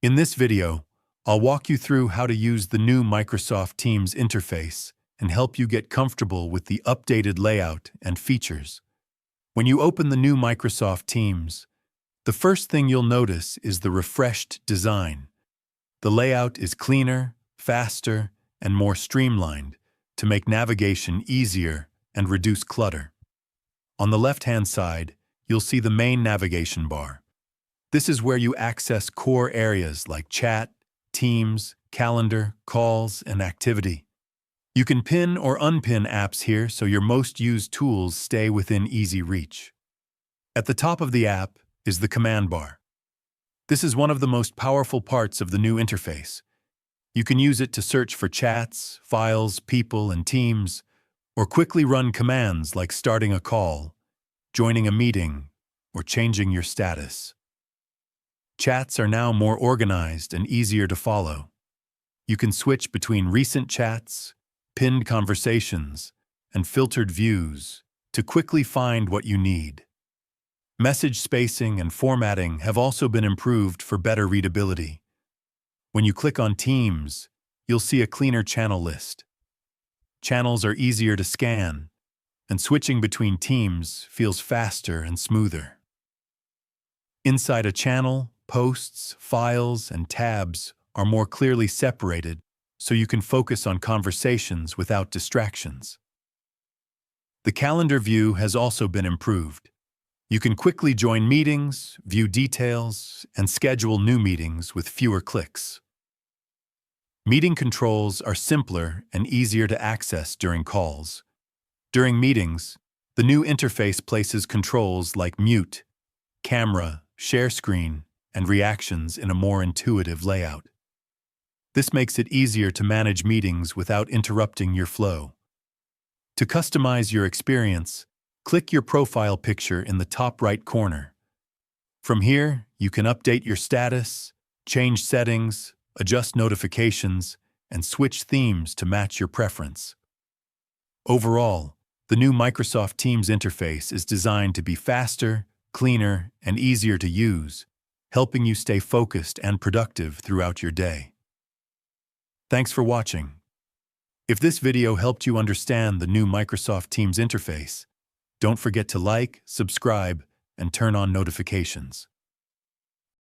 In this video, I'll walk you through how to use the new Microsoft Teams interface and help you get comfortable with the updated layout and features. When you open the new Microsoft Teams, the first thing you'll notice is the refreshed design. The layout is cleaner, faster, and more streamlined to make navigation easier and reduce clutter. On the left-hand side, you'll see the main navigation bar. This is where you access core areas like chat, Teams, calendar, calls, and activity. You can pin or unpin apps here so your most used tools stay within easy reach. At the top of the app is the command bar. This is one of the most powerful parts of the new interface. You can use it to search for chats, files, people, and teams, or quickly run commands like starting a call, joining a meeting, or changing your status. Chats are now more organized and easier to follow. You can switch between recent chats, pinned conversations, and filtered views to quickly find what you need. Message spacing and formatting have also been improved for better readability. When you click on Teams, you'll see a cleaner channel list. Channels are easier to scan, and switching between teams feels faster and smoother. Inside a channel, posts, files, and tabs are more clearly separated so you can focus on conversations without distractions. The calendar view has also been improved. You can quickly join meetings, view details, and schedule new meetings with fewer clicks. Meeting controls are simpler and easier to access during calls. During meetings, the new interface places controls like mute, camera, share screen, and reactions in a more intuitive layout. This makes it easier to manage meetings without interrupting your flow. To customize your experience, click your profile picture in the top right corner. From here, you can update your status, change settings, adjust notifications, and switch themes to match your preference. Overall, the new Microsoft Teams interface is designed to be faster, cleaner, and easier to use, helping you stay focused and productive throughout your day. Thanks for watching. If this video helped you understand the new Microsoft Teams interface, don't forget to like, subscribe, and turn on notifications.